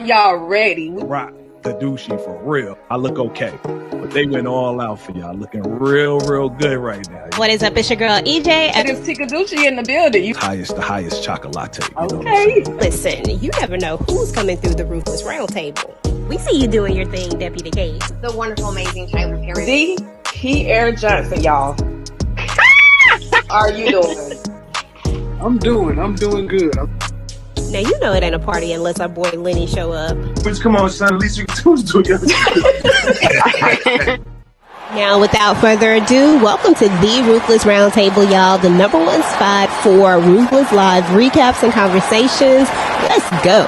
Y'all ready? Rock the douchey for real. I look okay, but they went all out for y'all. Looking real good right now. What is up? It's your girl EJ. It is Tikaduchi in the building. The highest chocolate. You know what I'm Okay. saying? Listen, you never know who's coming through the Ruthless Roundtable. We see you doing your thing, Deputy Kate. The wonderful, amazing Tyler Perry. D. Pierre Johnson, y'all. Are you doing? I'm doing good. Now, you know it ain't a party unless our boy Lenny show up. Just come on, son. At least you can do is do it. Now, without further ado, welcome to the Ruthless Roundtable, y'all. The number one spot for Ruthless Live recaps and conversations. Let's go.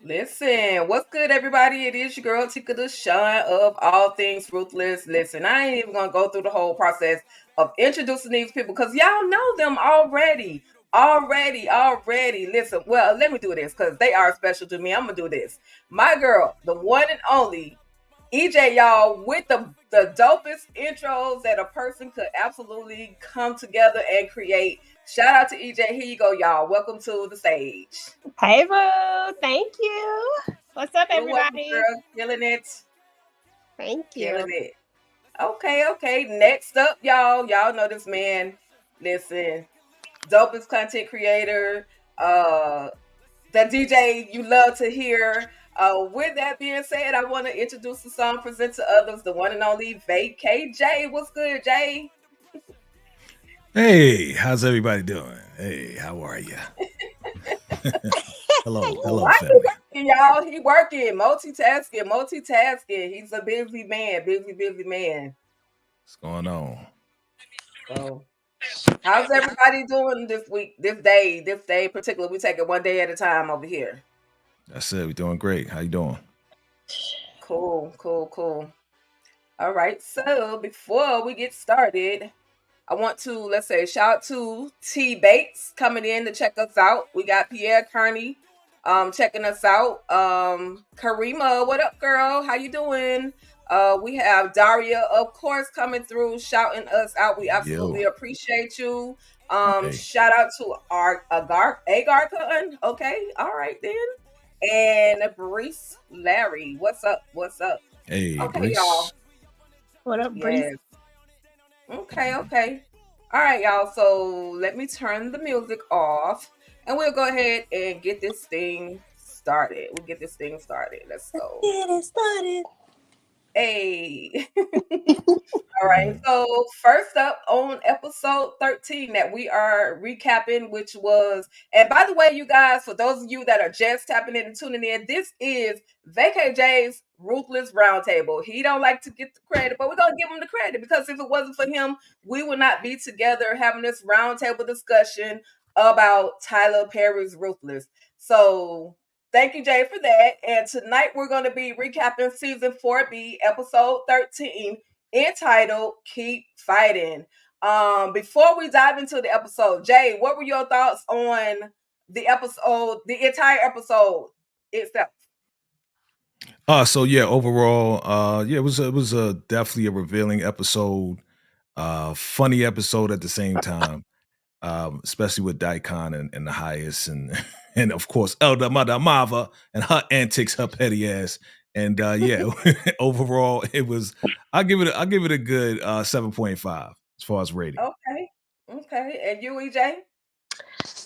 Listen, what's good, everybody? It is your girl Tika the Shine of all things Ruthless. Listen, I ain't even gonna go through the whole process of introducing these people because y'all know them already. Listen, well, let me do this because they are special to me. I'm gonna do this. My girl, the one and only EJ, y'all, with the dopest intros that a person could absolutely come together and create. Shout out to EJ. Here you go, y'all. Welcome to the stage. Hey, boo. Thank you. What's up, everybody? You're welcome, girl. Killing it. Thank you. Killing it. Okay. Next up, y'all. Y'all know this man. Listen, dopest content creator. The DJ you love to hear. With that being said, I want to introduce the song, present to others, the one and only Vacay Jay. What's good, Jay? Hey, how's everybody doing? Hey, how are you? hello, family. Y'all, he working, multitasking. He's a busy man. What's going on? So, how's everybody doing this week, this day particular? We take it one day at a time over here. That's it. We're doing great. How you doing? Cool. All right. So before we get started, I want to, let's say, shout out to T Bates coming in to check us out. We got Pierre Kearney checking us out. Karima, what up, girl? How you doing? We have Daria, of course, coming through, shouting us out. We absolutely appreciate you. Shout out to our Agar Khan. Okay, all right then. And Brees Larry. What's up? Hey, okay, Brees. y'all. What up, Brees? Yes. Okay. All right, y'all. So let me turn the music off and we'll go ahead and get this thing started. Let's go. Get it started. Hey. All right. So first up on episode 13 that we are recapping, which was, and by the way, you guys, for those of you that are just tapping in and tuning in, this is Vacay J's Ruthless Roundtable. He don't like to get the credit, but we're gonna give him the credit because if it wasn't for him, we would not be together having this roundtable discussion about Tyler Perry's Ruthless. So thank you, Jay, for that. And tonight we're going to be recapping season 4B, episode 13, entitled Keep Fighting. Before we dive into the episode, Jay, what were your thoughts on the episode, the entire episode itself? So yeah, overall, it was definitely a revealing episode, funny episode at the same time, especially with Daikon and the highest and of course Elder Mother Mava and her antics, her petty ass. And overall, it was. I'll give it a good 7.5 as far as rating. Okay, and you, EJ?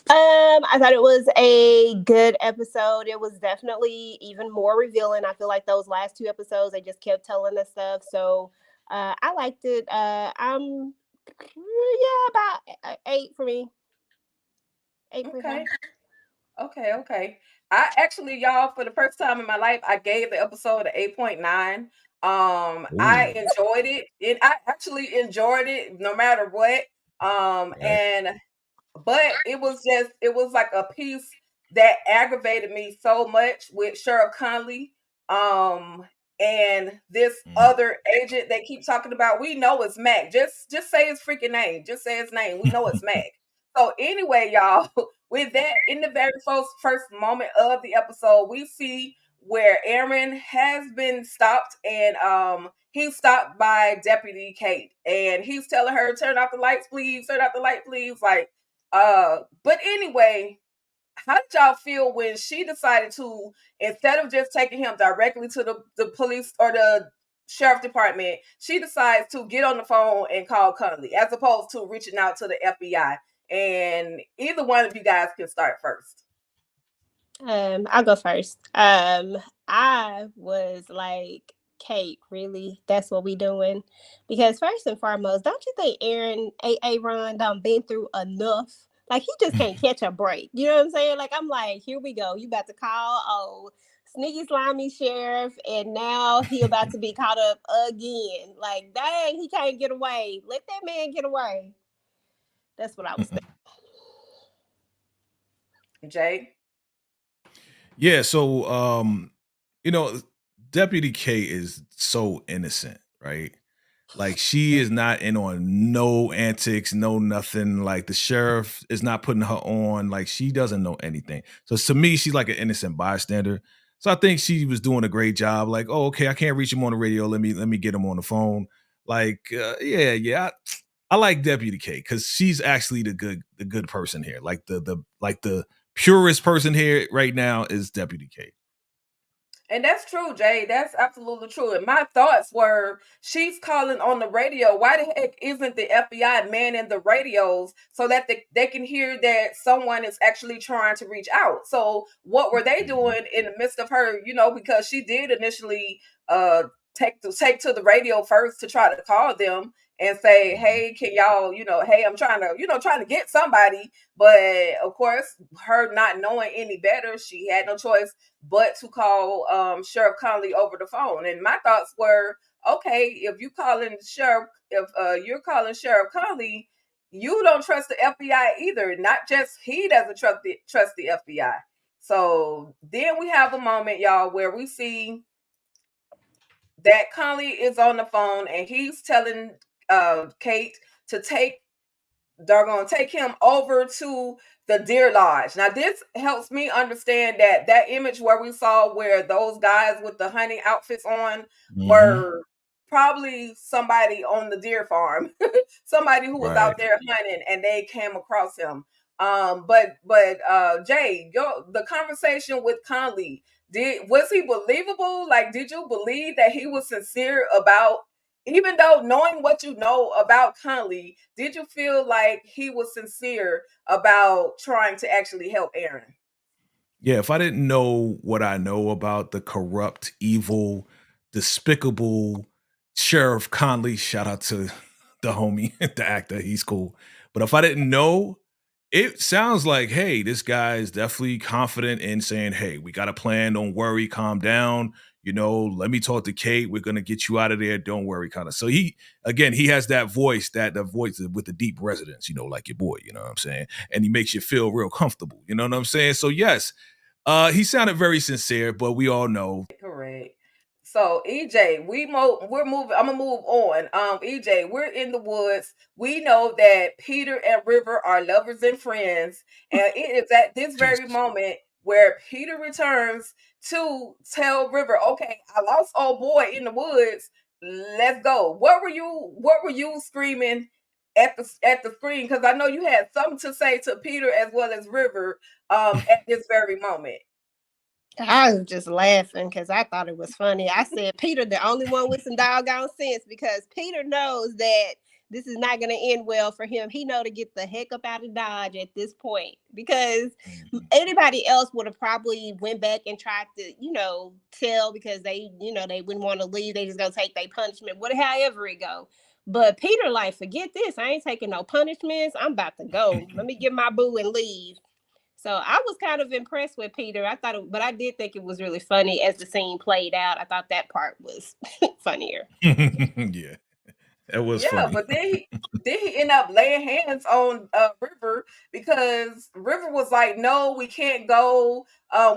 I thought it was a good episode. It was definitely even more revealing. I feel like those last two episodes, they just kept telling us stuff. So I liked it. I'm about 8 for me. 8. Okay. I actually, y'all, for the first time in my life, I gave the episode an 8.9. I enjoyed it. I actually enjoyed it no matter what. But it was like a piece that aggravated me so much with Sheriff Conley. And this other agent they keep talking about. We know it's Mac. Just say his freaking name. Just say his name. We know it's Mac. So anyway, y'all, with that, in the very first moment of the episode, we see where Aaron has been stopped, and he's stopped by Deputy Kate, and he's telling her, "Turn off the lights, please. Turn off the light, please." Like, but anyway, how did y'all feel when she decided to, instead of just taking him directly to the police or the sheriff department, she decides to get on the phone and call Conley as opposed to reaching out to the FBI? And either one of you guys can start first. I'll go first. I was like, Kate, really? That's what we doing? Because first and foremost, don't you think Aaron done been through enough? Like he just can't catch a break. You know what I'm saying? Like I'm like, here we go. You about to call sneaky slimy sheriff, and now he about to be caught up again. Like, dang, he can't get away. Let that man get away. That's what I was thinking. Jay? Yeah, so you know, Deputy K is so innocent, right? Like she is not in on no antics, no nothing. Like the sheriff is not putting her on. Like she doesn't know anything. So to me, she's like an innocent bystander. So I think she was doing a great job. Like, oh, okay, I can't reach him on the radio. Let me get him on the phone. Like, yeah. I like Deputy K because she's actually the good person here. Like the purest person here right now is Deputy K. And that's true, Jay. That's absolutely true. And my thoughts were, she's calling on the radio. Why the heck isn't the FBI manning the radios so that they can hear that someone is actually trying to reach out? So what were they doing in the midst of her, because she did initially take to the radio first to try to call them and say, hey, can y'all, hey, I'm trying to get somebody. But of course, her not knowing any better, she had no choice but to call Sheriff Conley over the phone. And my thoughts were, okay, if you're calling Sheriff Conley, you don't trust the FBI either. Not just he doesn't trust the FBI. So then we have a moment, y'all, where we see that Conley is on the phone and he's telling Kate to they're going to take him over to the Deer Lodge. Now, this helps me understand that image where we saw where those guys with the hunting outfits on were probably somebody on the deer farm, somebody who was out there hunting, and they came across him. But Jay, the conversation with Conley, was he believable? Like, did you believe that he was sincere about, even though knowing what you know about Conley, did you feel like he was sincere about trying to actually help Aaron? Yeah, if I didn't know what I know about the corrupt, evil, despicable Sheriff Conley, shout out to the homie, the actor, he's cool. But if I didn't know, it sounds like, hey, this guy is definitely confident in saying, hey, we got a plan. Don't worry, calm down. Let me talk to Kate. We're gonna get you out of there. Don't worry, kind of. So he has that voice, the voice with the deep resonance, like your boy, you know what I'm saying? And he makes you feel real comfortable. You know what I'm saying? So yes, he sounded very sincere, but we all know. Correct. So EJ, we're moving. I'm gonna move on. EJ, we're in the woods. We know that Peter and River are lovers and friends, and it is at this very moment where Peter returns to tell River, "Okay, I lost old boy in the woods. Let's go." What were you screaming at the screen? Because I know you had something to say to Peter as well as River at this very moment. I was just laughing because I thought it was funny. I said, Peter, the only one with some doggone sense, because Peter knows that this is not going to end well for him. He know to get the heck up out of Dodge at this point, because anybody else would have probably went back and tried to, tell, because they, they wouldn't want to leave. They just going to take their punishment, however it go. But Peter, like, forget this. I ain't taking no punishments. I'm about to go. Let me get my boo and leave. So I was kind of impressed with Peter. But I did think it was really funny as the scene played out. I thought that part was funnier. Yeah, it was funny. But then he ended up laying hands on River, because River was like, "No, we can't go.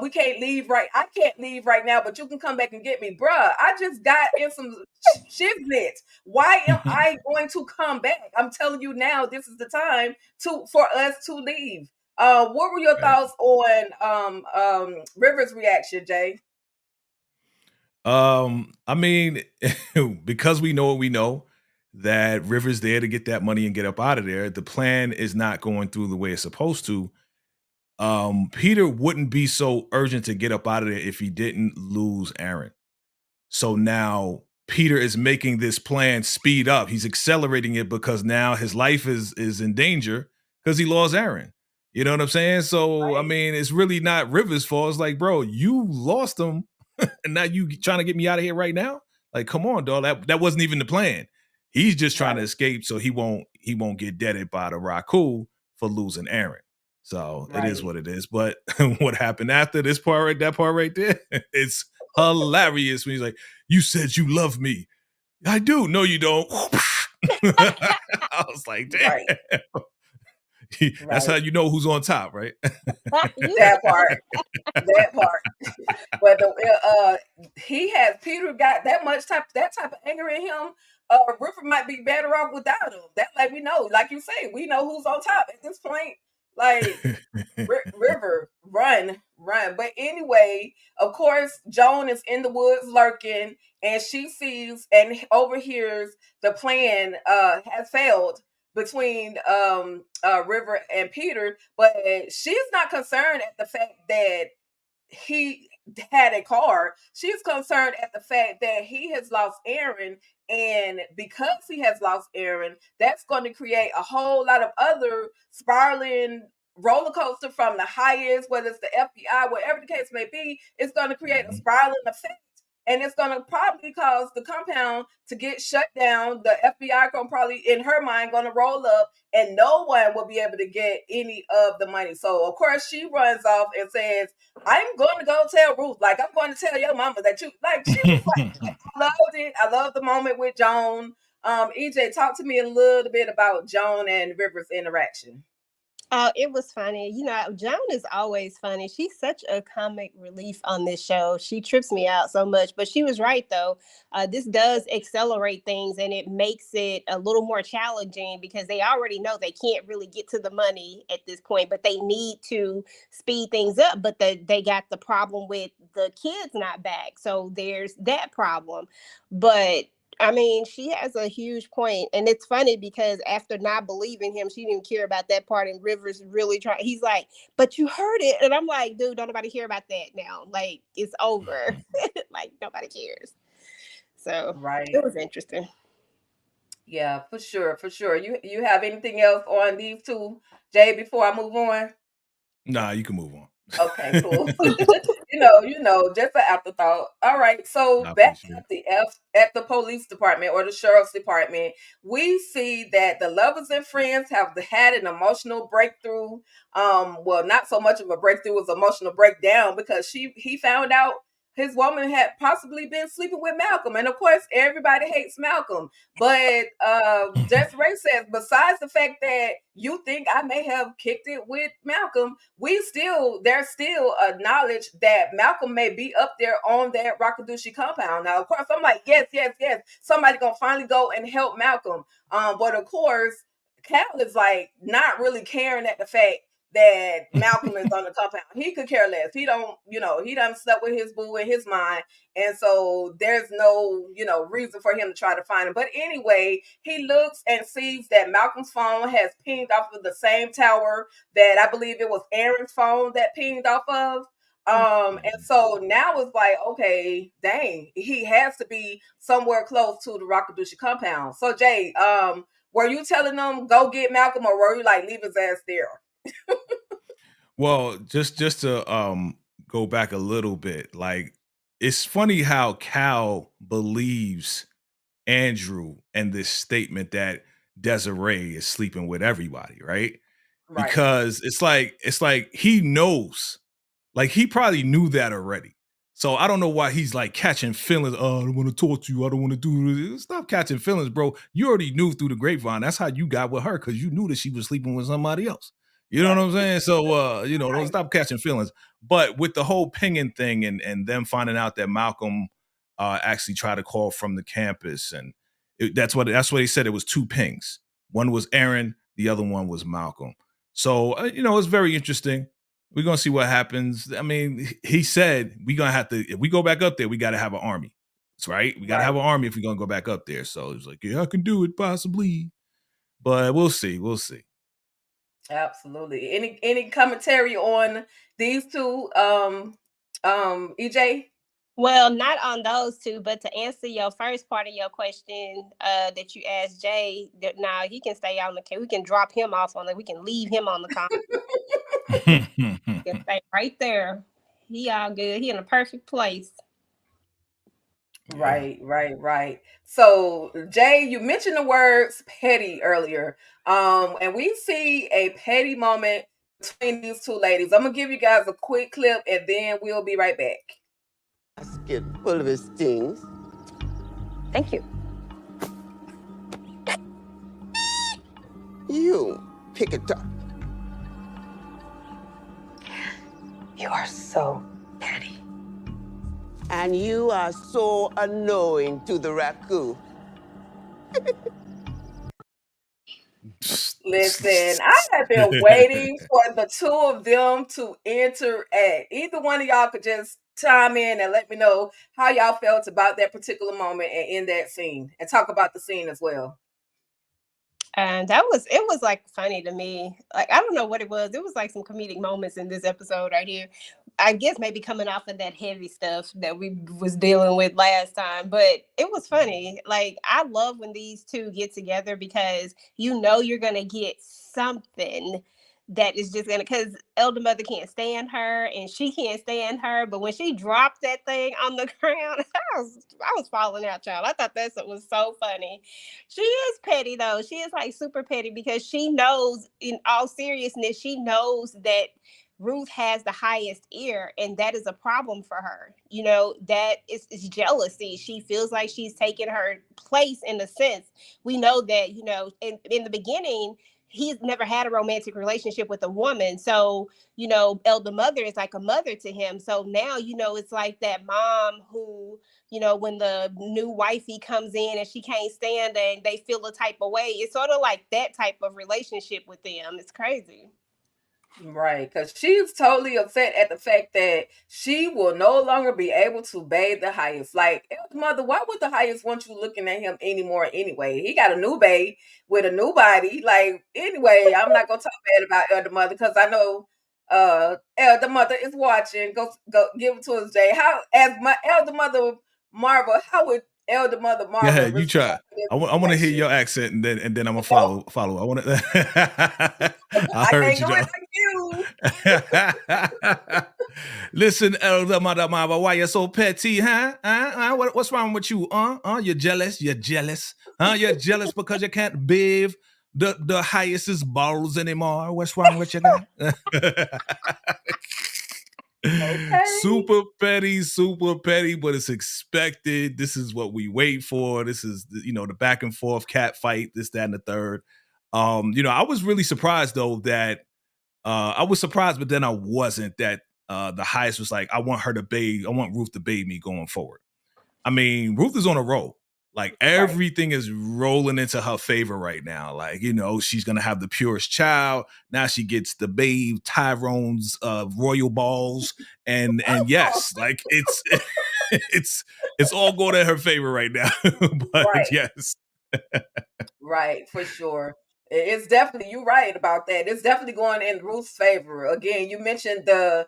We can't leave I can't leave right now, but you can come back and get me, bruh. I just got in some shiznit. Why am I going to come back? I'm telling you now, this is the time for us to leave." What were your thoughts on River's reaction, Jay? I mean, because we know what we know, that River's there to get that money and get up out of there. The plan is not going through the way it's supposed to. Peter wouldn't be so urgent to get up out of there if he didn't lose Aaron. So now Peter is making this plan speed up. He's accelerating it because now his life is in danger because he lost Aaron. You know what I'm saying? So I Right. mean, it's really not Rivers' fault. It's like, bro, you lost him, and now you trying to get me out of here right now? Like, come on, dog. That wasn't even the plan. He's just trying to Right. escape so he won't get deaded by the Raku for losing Aaron. So it is Right. what it is. But what happened after this part, that part right there, it's hilarious when he's like, "You said you love me. I do. No, you don't." I was like, Right. damn. That's how Right. you know who's on top, right? You That part. That part. But he has Peter got that type of anger in him. River might be better off without him. That let me know. Like you say, we know who's on top at this point. Like River, run. But anyway, of course, Joan is in the woods lurking, and she sees and overhears the plan has failed between River and Peter, but she's not concerned at the fact that he had a car. She's concerned at the fact that he has lost Aaron, and because he has lost Aaron, that's going to create a whole lot of other spiraling roller coaster from the highest, whether it's the FBI, whatever the case may be. It's going to create a Mhm. spiraling effect. And it's going to probably cause the compound to get shut down. The FBI going probably, in her mind, going to roll up, and no one will be able to get any of the money. So, of course, she runs off and says, I'm going to go tell Ruth. Like, I'm going to tell your mama that you, like, she was like, I loved it. I love the moment with Joan. EJ, talk to me a little bit about Joan and River's interaction. Oh, it was funny. Joan is always funny. She's such a comic relief on this show. She trips me out so much. But she was right, though. This does accelerate things, and it makes it a little more challenging because they already know they can't really get to the money at this point, but they need to speed things up. But they got the problem with the kids not back. So there's that problem. But I mean, she has a huge point, and it's funny because after not believing him, she didn't care about that part. And Rivers really trying. He's like, "But you heard it," and I'm like, "Dude, don't nobody care about that now. Like, it's over. Like, nobody cares." So Right. it was interesting. Yeah, for sure, for sure. You have anything else on these two, Jay, before I move on? Nah, you can move on. Okay, cool. Just an afterthought. All right. I So back appreciate it. at the police department or the sheriff's department, we see that the lovers and friends have had an emotional breakthrough. Well, not so much of a breakthrough as emotional breakdown because he found out his woman had possibly been sleeping with Malcolm. And of course, everybody hates Malcolm. But Desiree says, besides the fact that you think I may have kicked it with Malcolm, there's still a knowledge that Malcolm may be up there on that Rakadushi compound. Now, of course, I'm like, yes, yes, yes. Somebody gonna finally go and help Malcolm. But of course, Cal is like not really caring at the fact that Malcolm is on the compound. He could care less. He don't, he done slept with his boo in his mind. And so there's no, reason for him to try to find him. But anyway, he looks and sees that Malcolm's phone has pinged off of the same tower that I believe it was Aaron's phone that pinged off of. And so now it's like, okay, dang, he has to be somewhere close to the Rakadushi compound. So Jay, were you telling them go get Malcolm, or were you like leave his ass there? Well, just to go back a little bit, like it's funny how Cal believes Andrew and this statement that Desiree is sleeping with everybody, right? Right, Because it's like he knows. Like he probably knew that already. So I don't know why he's like catching feelings. Oh, I don't want to talk to you. I don't want to do this. Stop catching feelings, bro. You already knew through the grapevine. That's how you got with her because you knew that she was sleeping with somebody else. You know what right, I'm saying? So don't right, stop catching feelings. But with the whole pinging thing and them finding out that Malcolm actually tried to call from the campus, and that's what he said. It was two pings. One was Aaron, the other one was Malcolm. So it's very interesting. We're gonna see what happens. I mean, he said we're gonna have to, if we go back up there, we gotta have an army. That's right. We gotta have right. an army if we're gonna go back up there. So it's like, yeah, I can do it possibly. But we'll see. We'll see. Absolutely. Any commentary on these two? EJ? Well, not on those two, but to answer your first part of your question that you asked Jay, that now he can stay on the. We can drop him off on it. We can leave him on the con. He can stay right there. He all good. He in a perfect place. Yeah. Right. So, Jay, you mentioned the words petty earlier. And we see a petty moment between these two ladies. I'm gonna give you guys a quick clip and then we'll be right back. Basket full of his things. Thank you. You pick it up. You are so petty. And you are so annoying to the raccoon. Listen, I have been waiting for the two of them to interact. Either one of y'all could just chime in and let me know how y'all felt about that particular moment and in that scene, and talk about the scene as well. And it was like funny to me. Like, I don't know what it was. It was like some comedic moments in this episode right here. I guess maybe coming off of that heavy stuff that we was dealing with last time, but it was funny. Like, I love when these two get together because you know you're gonna get something that is just gonna, because Elder Mother can't stand her and she can't stand her, but when she dropped that thing on the ground, I was falling out, child. I thought that was so funny. She is petty though. She is like super petty because she knows, in all seriousness, she knows that Ruth has the highest ear, and that is a problem for her. You know, that is jealousy. She feels like she's taken her place in a sense. We know that, you know, in the beginning, he's never had a romantic relationship with a woman. So, you know, Elder Mother is like a mother to him. So now, you know, it's like that mom who, you know, when the new wifey comes in and she can't stand it and they feel a type of way. It's sort of like that type of relationship with them. It's crazy. Right, because she's totally upset at the fact that she will no longer be able to bathe the highest. Like, mother, why would the highest want you looking at him anymore anyway? He got a new babe with a new body. Like, anyway, I'm not gonna talk bad about Elder Mother because I know Elder Mother is watching. Go give it to us, Jay. How, as my Elder Mother Marva, how would Elder Mother Go Marva ahead, you respond try. to this I want to hear situation? your accent, and then I'm gonna Oh, follow. I want to. I I heard can't you do it though. like you. Listen, Elder Mother Mama, why you so petty, huh? What's wrong with you? You're jealous. You're jealous. You're jealous because you can't bathe the highest's balls anymore. What's wrong with you, guy? Okay. Super petty, but it's expected. This is what we wait for. This is the back and forth cat fight, this, that, and the third. I was really surprised though that I was surprised, but then I wasn't, that the highest was like, I want Ruth to bathe me going forward. I mean, Ruth is on a roll. Like, Right. everything is rolling into her favor right now. Like, she's gonna have the purest child. Now she gets the babe Tyrone's royal balls, and yes, like it's all going in her favor right now. But Right. yes, Right, for sure. It's definitely, you're right about that. It's definitely going in Ruth's favor. Again, you mentioned the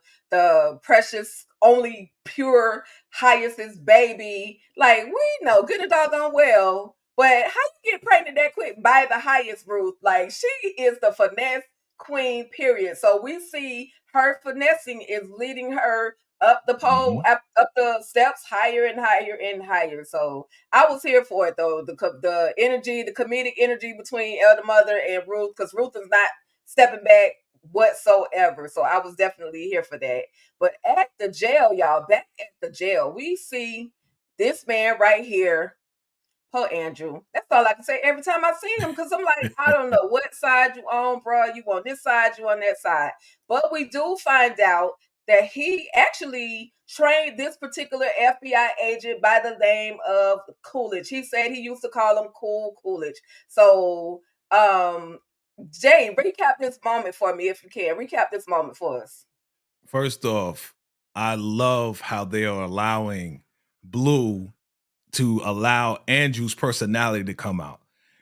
precious, only pure Hyacinth's baby. Like, we know good and doggone well. But how you get pregnant that quick by the highest, Ruth? Like, she is the finesse queen, period. So we see her finessing is leading her up the pole, up the steps, higher and higher and higher. So I was here for it though. The energy, the comedic energy between Elder Mother and Ruth, because Ruth is not stepping back whatsoever. So I was definitely here for that. But at the jail, y'all, back at the jail, we see this man right here. Oh, Andrew. That's all I can say every time I see him, because I'm like, I don't know what side you on, bro. You on this side, you on that side. But we do find out that he actually trained this particular FBI agent by the name of Coolidge. He said he used to call him Cool Coolidge. So, Jane, recap this moment for me if you can. Recap this moment for us. First off, I love how they are allowing Blue to allow Andrew's personality to come out,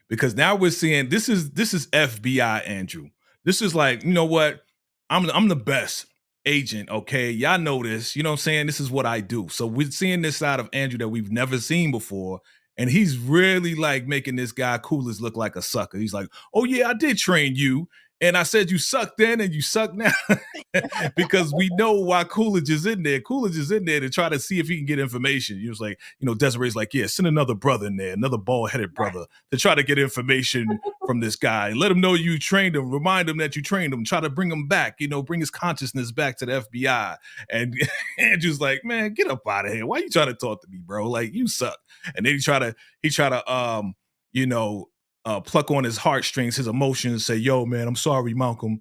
because now we're seeing this is FBI Andrew. This is like, you know what? I'm the best agent, okay? Y'all know this. You know what I'm saying? This is what I do. So we're seeing this side of Andrew that we've never seen before. And he's really like making this guy Coolidge look like a sucker. He's like, oh yeah, I did train you. And I said you suck then and you suck now. Because we know why Coolidge is in there. Coolidge is in there to try to see if he can get information. He was like, Desiree's like, yeah, send another brother in there, another bald-headed brother to try to get information from this guy. Let him know you trained him. Remind him that you trained him. Try to bring him back, bring his consciousness back to the FBI. And Andrew's like, man, get up out of here. Why you trying to talk to me, bro? Like, you suck. And then he try to pluck on his heartstrings, his emotions, say, yo, man, I'm sorry, Malcolm,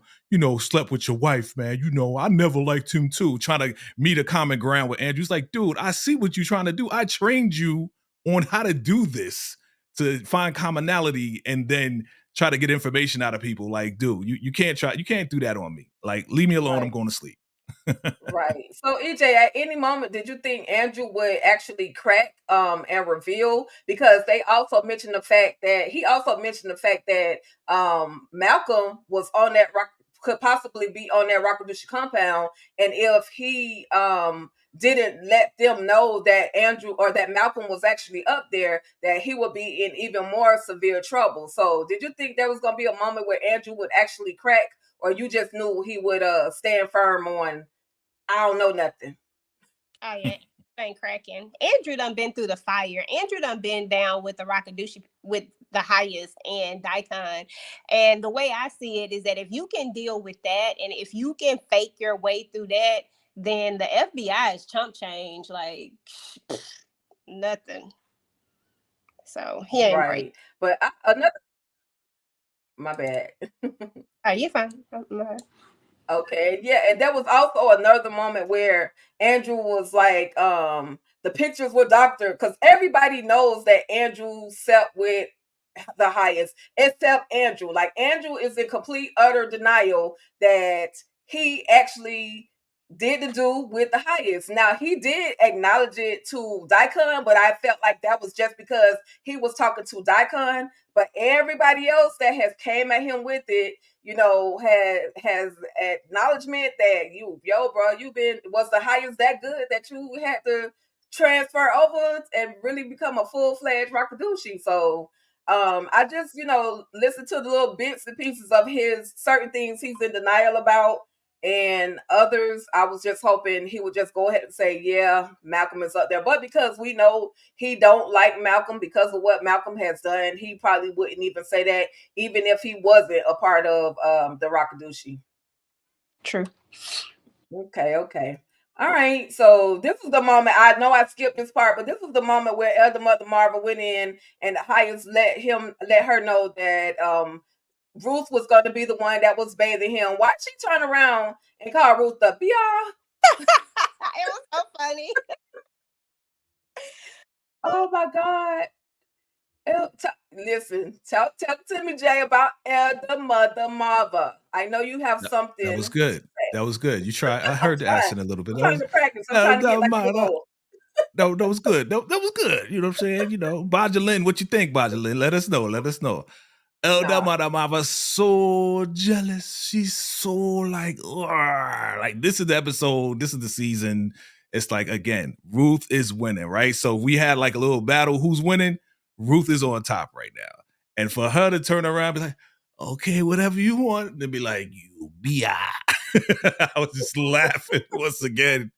slept with your wife, man. I never liked him too. Trying to meet a common ground with Andrew. He's like, dude, I see what you're trying to do. I trained you on how to do this, to find commonality and then try to get information out of people. Like, dude, you can't do that on me. Like, leave me alone. Right. I'm going to sleep. Right. So EJ, at any moment, did you think Andrew would actually crack and reveal? Because he also mentioned the fact that Malcolm was on that rock, could possibly be on that Rockadushi compound, and if he didn't let them know that Andrew or that Malcolm was actually up there, that he would be in even more severe trouble. So did you think there was going to be a moment where Andrew would actually crack, or you just knew he would stand firm on, I don't know nothing? Oh yeah, ain't cracking. Andrew done been through the fire. Andrew done been down with the Rockadushi, with the highest and Daikon. And the way I see it is that if you can deal with that, and if you can fake your way through that, then the FBI is chump change, like nothing. So he ain't break. Right. But another, my bad. Oh, you fine. Okay, yeah, and there was also another moment where Andrew was like, the pictures were doctored, because everybody knows that Andrew slept with the highest, except Andrew. Like, Andrew is in complete utter denial that he actually did the do with the highest. Now, he did acknowledge it to Daikon, but I felt like that was just because he was talking to Daikon. But everybody else that has came at him with it, has acknowledgement that bro, was the highest that good that you had to transfer over and really become a full-fledged Rockadushi. So I just, listen to the little bits and pieces of his certain things he's in denial about, and others I was just hoping he would just go ahead and say, yeah, Malcolm is up there. But because we know he don't like Malcolm because of what Malcolm has done, he probably wouldn't even say that, even if he wasn't a part of the Rockadushi. True. Okay. All right. So this was the moment. I know I skipped this part, but this was the moment where Elder Mother Marvel went in and the highest let her know that Ruth was going to be the one that was bathing him. Why'd she turn around and call Ruth the Bia? It was so funny. Oh my God. Listen, tell Timmy J about Elder Mother Marva. I know you have something. That was good. That was good. You try. I heard the accent a little bit. I'm trying to practice. I'm trying to get like a role. No, that was good. That was good. You know what I'm saying? Bajalin, what you think, Bajalin? Let us know. Elder Mother Marva so jealous. She's so like this is the episode. This is the season. It's like, again, Ruth is winning, right? So we had like a little battle. Who's winning? Ruth is on top right now. And for her to turn around and be like, okay, whatever you want, then be like, you be I was just laughing once again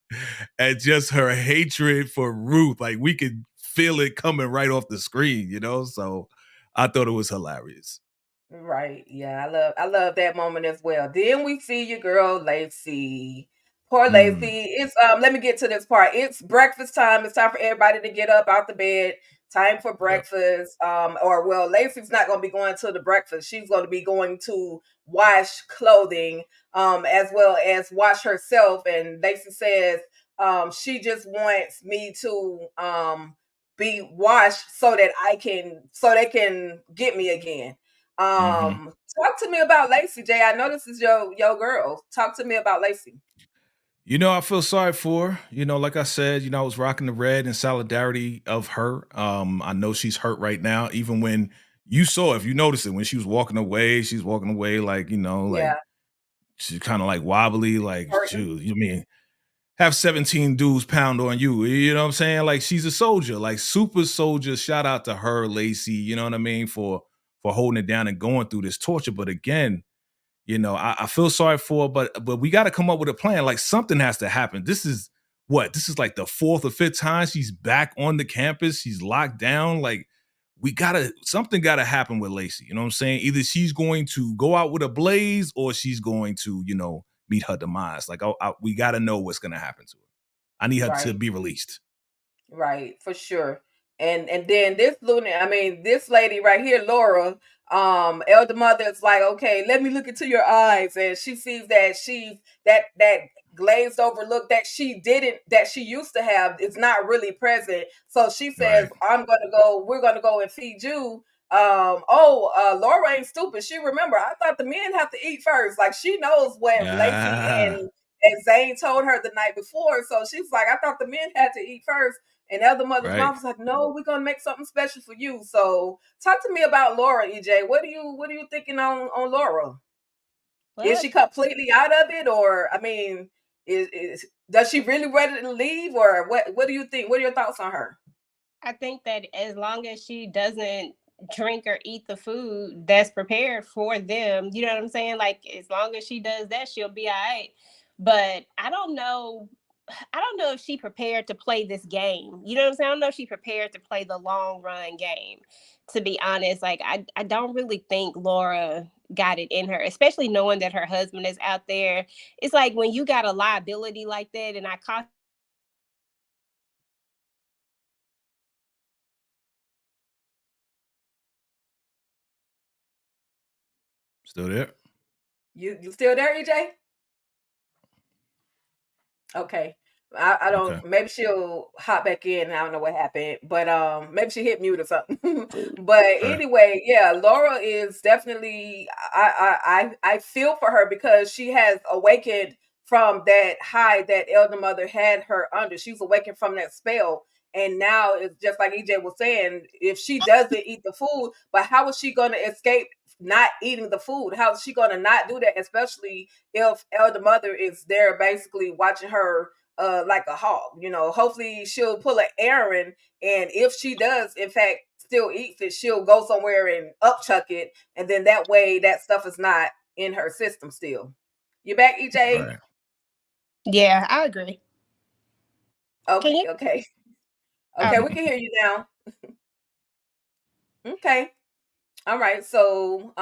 at just her hatred for Ruth. Like, we could feel it coming right off the screen, So I thought it was hilarious. Right. Yeah, I love that moment as well. Then we see your girl Lacey. Poor Lacey. It's let me get to this part. It's breakfast time. It's time for everybody to get up out the bed. Time for breakfast. Yep. Lacey's not going to be going to the breakfast. She's going to be going to wash clothing, as well as wash herself. And Lacey says, she just wants me to be washed so that they can get me again. Talk to me about Lacey, Jay. I know this is your girl. Talk to me about Lacey. I feel sorry for her. Like I said, I was rocking the red in solidarity of her. I know she's hurt right now. Even when you saw, if you notice it, when she was walking away, she's walking away like, like Yeah. she's kind of like wobbly, like, Hurting. shoot, you mean have 17 dudes pound on you? You know what I'm saying? Like she's a soldier, like super soldier. Shout out to her, Lacey. You know what I mean for holding it down and going through this torture. But again, I feel sorry for her, but we got to come up with a plan. Like something has to happen. This is what? This is like the fourth or fifth time she's back on the campus. She's locked down. Like something gotta happen with Lacey. You know what I'm saying? Either she's going to go out with a blaze or she's going to, meet her demise. Like we gotta know what's gonna happen to her. I need her to Right. be released. Right, for sure. And then this lady right here, Laura, elder mother is like, okay, let me look into your eyes, and she sees that that glazed over look that she used to have is not really present. So she says, Right. we're gonna go and feed you. Laura ain't stupid. She remember, I thought the men have to eat first. Like she knows what Lacey Ah, and Zane told her the night before. So she's like, I thought the men had to eat first. And Elder Mother's right. mom was like, "No, we're gonna make something special for you." So, talk to me about Laura, EJ. What are you thinking on Laura? Is Well, she completely out of it, or is does she really ready to leave, or what? What do you think? What are your thoughts on her? I think that as long as she doesn't drink or eat the food that's prepared for them, you know what I'm saying? Like as long as she does that, she'll be all right. But I don't know if she prepared to play this game. You know what I'm saying? I don't know if she prepared to play the long run game. To be honest, like I don't really think Laura got it in her, especially knowing that her husband is out there. It's like when you got a liability like that, and I caught Still there? You still there, EJ? Okay. I Okay. don't, maybe she'll hop back in. I don't know what happened, but maybe she hit mute or something. But Okay. anyway, yeah, Laura is definitely, I feel for her because she has awakened from that high that Elder Mother had her under. She's awakened from that spell. And now it's just like EJ was saying, if she doesn't eat the food, but how is she going to escape not eating the food? How is she going to not do that, especially if Elder Mother is there basically watching her like a hawk? Hopefully she'll pull an Aaron, and if she does in fact still eats it, she'll go somewhere and upchuck it, and then that way that stuff is not in her system still. You back, EJ? Right. yeah, I agree. Can Okay, you? okay. Okay, we Okay. can hear you now. Okay. All right. So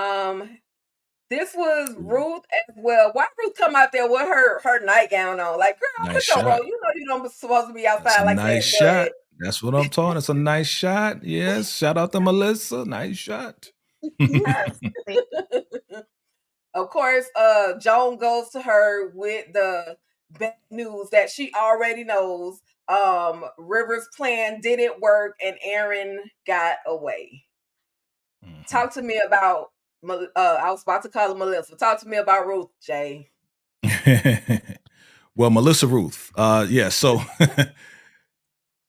this was Ooh, Ruth as well. Why Ruth come out there with her nightgown on? Like, girl, nice put your shot. robe. You know you don't supposed to be That's outside a like nice that. But shot. That's what I'm talking. It's a nice shot. Yes. Shout out to Melissa. Nice shot. Absolutely. of course, Joan goes to her with the bad news that she already knows. River's plan didn't work and Aaron got away. Talk to me about I was about to call her Melissa. Talk to me about Ruth, Jay. Well, Melissa Ruth. Yeah, so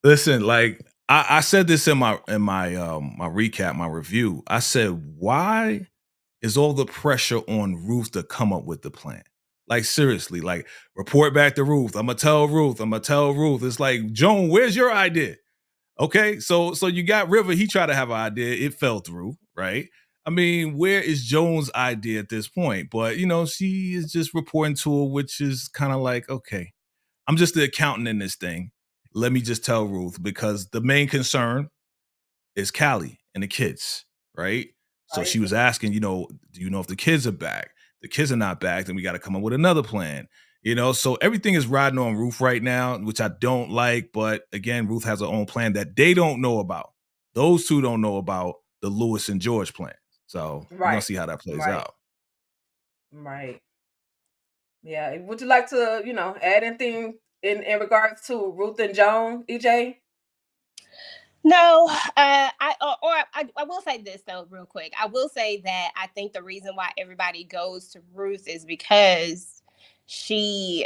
listen, like I said this in my recap, my review. I said, why is all the pressure on Ruth to come up with the plan? Like seriously, like report back to Ruth. I'm gonna tell Ruth. I'm gonna tell Ruth. It's like, Joan, where's your idea? Okay, so you got River. He tried to have an idea. It fell through, right? I mean, where is Joan's idea at this point? But she is just reporting to her, which is kind of like, okay, I'm just the accountant in this thing. Let me just tell Ruth, because the main concern is Callie and the kids, right? So she Right, was asking, do you know if the kids are back? The kids are not back, then we got to come up with another plan. So everything is riding on Ruth right now, which I don't like. But again, Ruth has her own plan that they don't know about. Those two don't know about the Lewis and George plan. So we're gonna right, see how that plays right, out. right. Yeah. Would you like to, add anything in regards to Ruth and Joan, EJ? No, I will say this though, real quick. I will say that I think the reason why everybody goes to Ruth is because she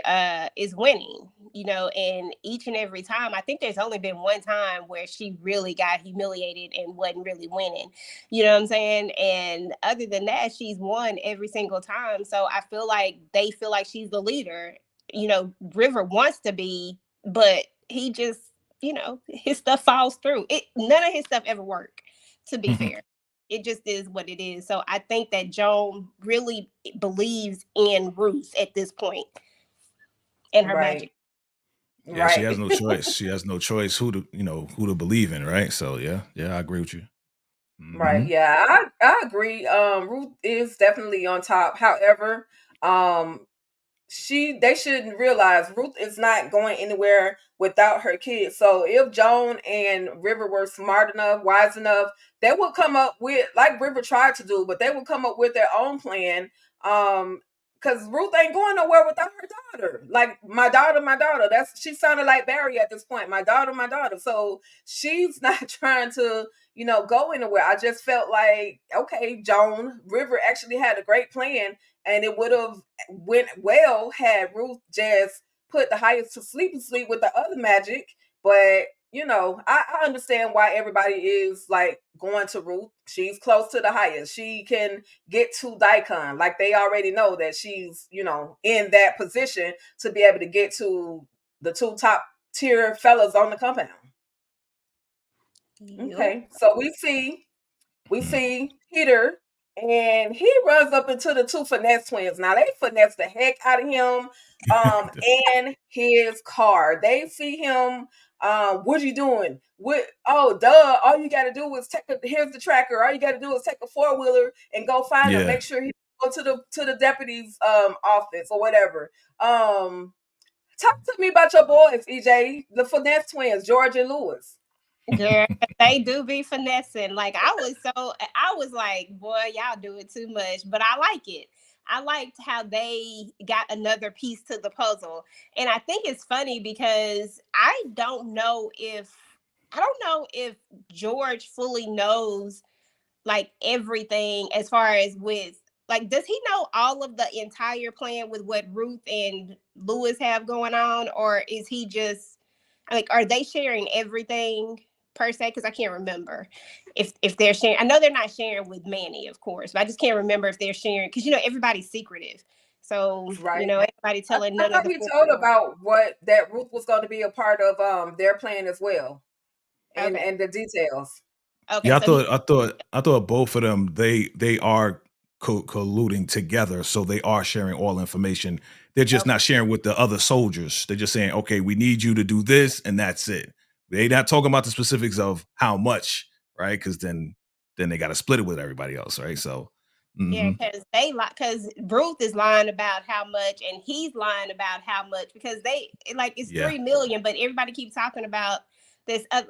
is winning, and each and every time, I think there's only been one time where she really got humiliated and wasn't really winning. You know what I'm saying? And other than that, she's won every single time. So I feel like they feel like she's the leader. River wants to be, but he just, his stuff falls through. None of his stuff ever work, to be fair. It just is what it is. So I think that Joan really believes in Ruth at this point and her Right. magic. Yeah, she Right. has no choice. She has no choice who to believe in, right? So yeah, I agree with you. Right. Hmm. Yeah, I agree. Ruth is definitely on top. However, um, they should realize Ruth is not going anywhere without her kids. So if Joan and River were smart enough, wise enough, they would come up with, like River tried to do, but they would come up with their own plan. Because Ruth ain't going nowhere without her daughter. Like my daughter, my daughter. She sounded like Barry at this point. My daughter, my daughter. So she's not trying to, go anywhere. I just felt like, okay, Joan, River actually had a great plan, and it would have went well had Ruth just put the highest to sleep and sleep with the other magic. But I understand why everybody is like going to Ruth. She's close to the highest. She can get to Daikon. Like they already know that she's, in that position to be able to get to the two top tier fellas on the compound. Yep. Okay. So we see Peter, and he runs up into the two finesse twins. Now they finesse the heck out of him, and his car. They see him. What are you doing? What? Oh, duh! All you got to do is here's the tracker. All you got to do is take a 4-wheeler and go find him. Yeah, Make sure he go to the deputy's office or whatever. Talk to me about your boys, EJ, the finesse twins, George and Lewis. Girl, they do be finessing. Like I was like, boy, y'all do it too much, but I like it. I liked how they got another piece to the puzzle. And I think it's funny because I don't know if George fully knows like everything as far as with like does he know all of the entire plan with what Ruth and Lewis have going on, or is he just like are they sharing everything per se? Because I can't remember if they're sharing. I know they're not sharing with Manny, of course, but I just can't remember if they're sharing because everybody's secretive. So Right. everybody telling I none of thought the he four told girls. about what that Ruth was going to be a part of their plan as well, and Okay, and the details. okay, yeah. I so he thought, I thought, I thought both of them they are colluding together, so they are sharing all information. They're just Okay. not sharing with the other soldiers. They're just saying, okay, we need you to do this, and that's it. They're not talking about the specifics of how much, right? Because then they got to split it with everybody else, right? So, Yeah, mhm. because they like because Ruth is lying about how much, and he's lying about how much because it's Yeah, 3 million, but everybody keeps talking about this. I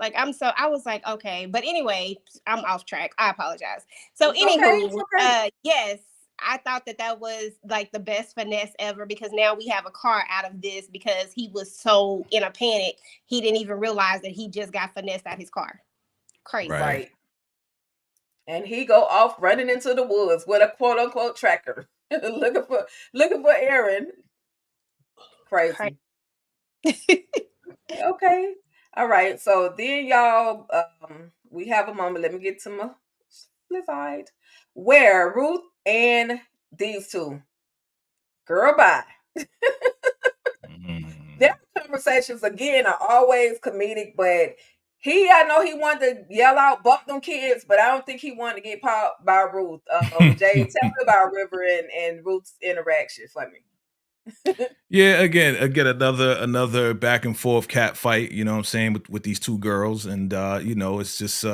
was like, okay, but anyway, I'm off track. I apologize. So, It's okay. It's anywho, okay. yes, I thought that was like the best finesse ever because now we have a car out of this because he was so in a panic he didn't even realize that he just got finessed out his car. Crazy. right. Right. And he go off running into the woods with a quote unquote tracker, looking for Aaron. Crazy. Crazy. Okay. All right. So then y'all, we have a moment. Let me get to my slide where Ruth and these two, girl, bye. Mhm. Their conversations again are always comedic, but I know he wanted to yell out "buck them kids," but I don't think he wanted to get popped by Ruth. Jay, tell me about River and Ruth's interaction for me. Yeah, again, another back and forth cat fight. You know what I'm saying with these two girls, and it's just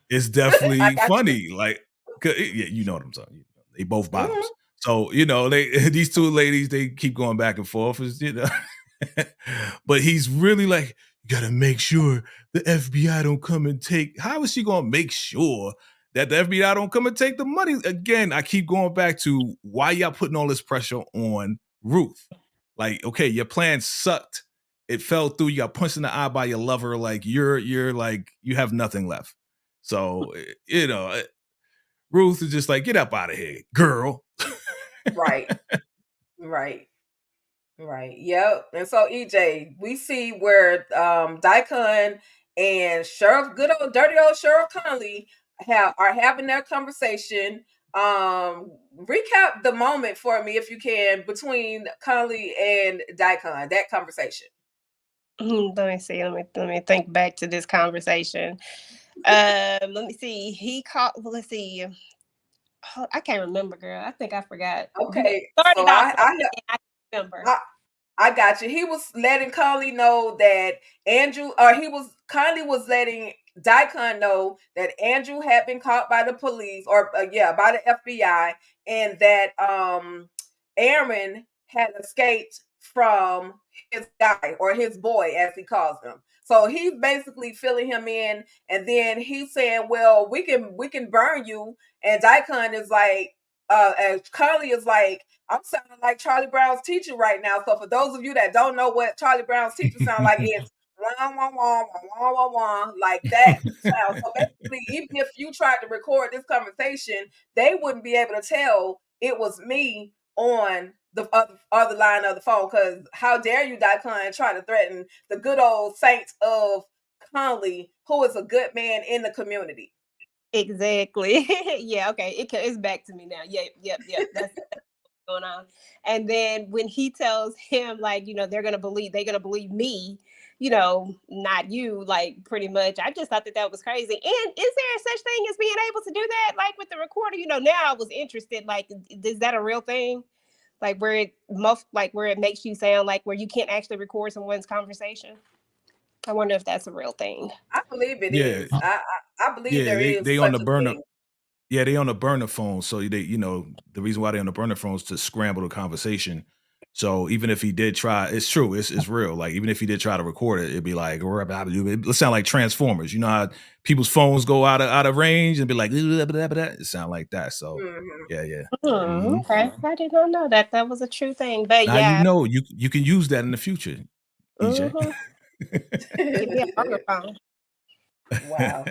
it's I definitely got you. funny. Like, yeah, you know what I'm saying. They both Hmm. bottoms, so they these two ladies they keep going back and forth. But he's really like, you got to make sure the FBI don't come and take. How is she going to make sure that the FBI don't come and take the money? Again, I keep going back to why y'all putting all this pressure on Ruth. Like, okay, your plan sucked. It fell through. You got punched in the eye by your lover. Like you're like you have nothing left. So Ruth is just like, get up out of here, girl. Right. Right. Right. Yep. And so EJ, we see where Daikon and Sheriff, good old dirty old Sheriff Conley are having their conversation. Recap the moment for me if you can between Conley and Daikon, that conversation. Let me see. Let me think back to this conversation. Let me see. He called. Well, let's see. I can't remember, girl. I think I forgot. Okay. So Started off something, and I remember. I got you. He was letting Conley know that Andrew, or Conley was letting Daikon know that Andrew had been caught by the police, or by the FBI, and that Aaron had escaped from his guy or his boy, as he calls him. So he's basically filling him in, and then he's saying, "Well, we can burn you," and Daikon is like, as Conley is like, I'm sounding like Charlie Brown's teacher right now. So for those of you that don't know what Charlie Brown's teacher sounds like, it's wah, wah, wah, wah, wah, wah, like that sound. So basically, even if you tried to record this conversation, they wouldn't be able to tell it was me on the other line of the phone. Because how dare you, Daikon, try to threaten the good old saints of Conley, who is a good man in the community. Exactly. Yeah. Okay. It's back to me now. Yep. That's going on. And then when he tells him, like, they're gonna believe me, not you, like, pretty much. I just thought that was crazy. And is there such thing as being able to do that, like, with the recorder? Now I was interested. Like, is that a real thing? Like, where it makes you sound like where you can't actually record someone's conversation. I wonder if that's a real thing. I believe it Yeah, is. I believe yeah, there is they on such the a burner. thing. Yeah, they on the burner phone. So the reason why they on the burner phone is to scramble the conversation. So even if he did try, it's true, it's real. Like even if he did try to record it, it'd be like it sound like Transformers. You know how people's phones go out of range and be like it sound like that. So yeah. Mm-hmm. Okay, I did not know that was a true thing. But Now yeah, you can use that in the future, EJ. give me a burner phone. Wow.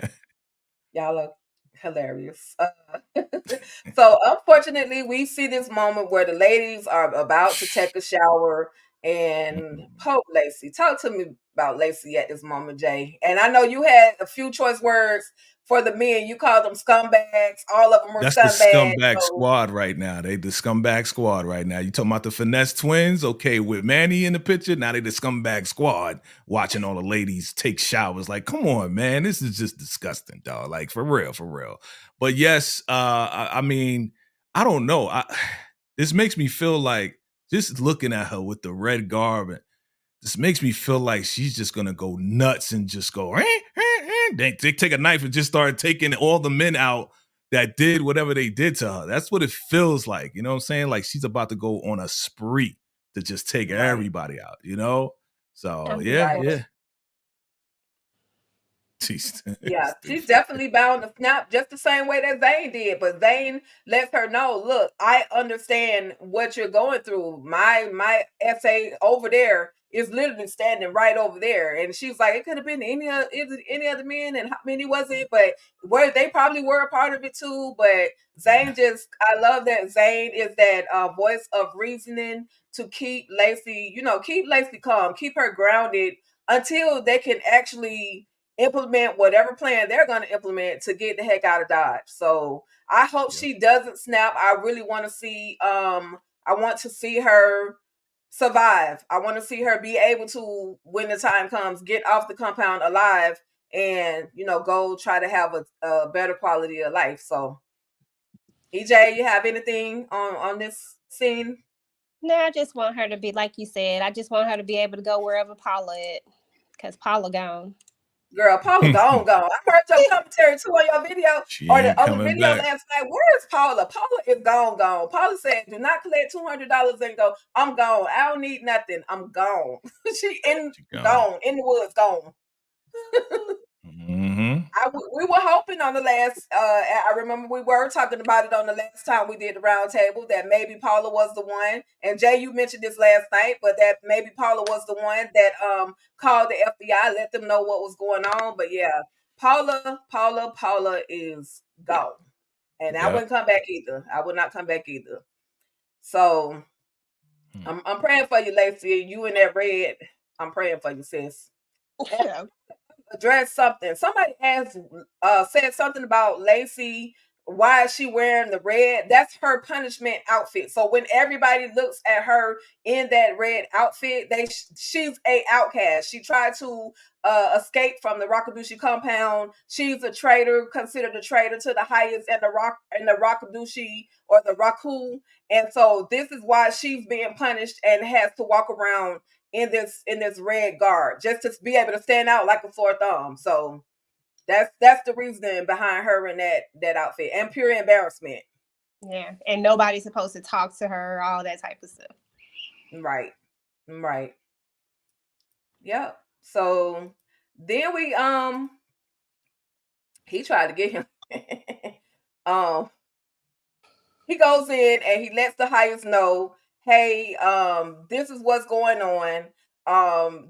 Y'all are hilarious. So unfortunately, we see this moment where the ladies are about to take a shower, and Pope Lacey. Talk to me about Lacey at this moment, Jay. And I know you had a few choice words for the men. You called them scumbags. All of them were That's the scumbags. scumbag So squad right now. They the scumbag squad right now. You talking about the finesse twins? Okay, with Manny in the picture, now they the scumbag squad watching all the ladies take showers. Like, come on, man, this is just disgusting, dog. Like for real, for real. But yes, I mean, I don't know. This makes me feel like just looking at her with the red garb. This makes me feel like she's just gonna go nuts and just go. They take a knife and just start taking all the men out that did whatever they did to her. That's what it feels like. You know what I'm saying? Like she's about to go on a spree to just take right, everybody out. So right. yeah. She's Yeah, she's stupid. definitely bound to snap just the same way that Zane did. But Zane lets her know, look, I understand what you're going through. My essay over there is literally standing right over there. And she's like, it could have been any other men, and how many was it? But where they probably were a part of it too. But Zane I love that Zane is that voice of reasoning to keep Lacey calm, keep her grounded until they can actually implement whatever plan they're going to implement to get the heck out of Dodge. So I hope Yep. she doesn't snap. I really want to see I want to see her survive. I want to see her be able to, when the time comes, get off the compound alive and go try to have a better quality of life. So EJ, you have anything on this scene? No, I just want her to be like you said. I just want her to be able to go wherever Paula at, because Paula gone. Girl, Paula gone. I heard your commentary too on your video She or ain't on the coming video back. last night. Where is Paula? Paula is gone. Paula said, "Do not collect $200 and go. I'm gone. I don't need nothing. I'm gone." She She gone. gone in the woods. Gone. Mm-hmm. We were hoping on the last. I remember we were talking about it on the last time we did the round table that maybe Paula was the one. And Jay, you mentioned this last night, but that maybe Paula was the one that called the FBI, let them know what was going on. But yeah, Paula is gone, and I Yeah. wouldn't come back either. I would not come back either. So I'm praying for you, Lacey. You in that red. I'm praying for you, sis. Yeah. Address something. Somebody asked, said something about Lacey. Why is she wearing the red? That's her punishment outfit. So when everybody looks at her in that red outfit, she's a outcast. She tried to escape from the Rakabushi compound. She's a traitor, considered a traitor to the highest in the Rakabushi or the Raku. And so this is why she's being punished and has to walk around in this red guard just to be able to stand out like a sore thumb. So that's the reasoning behind her in that outfit, and pure embarrassment. Yeah, and nobody's supposed to talk to her, all that type of stuff. Right. Yep. So then he tried to get him um he goes in and he lets the highest know, hey, this is what's going on.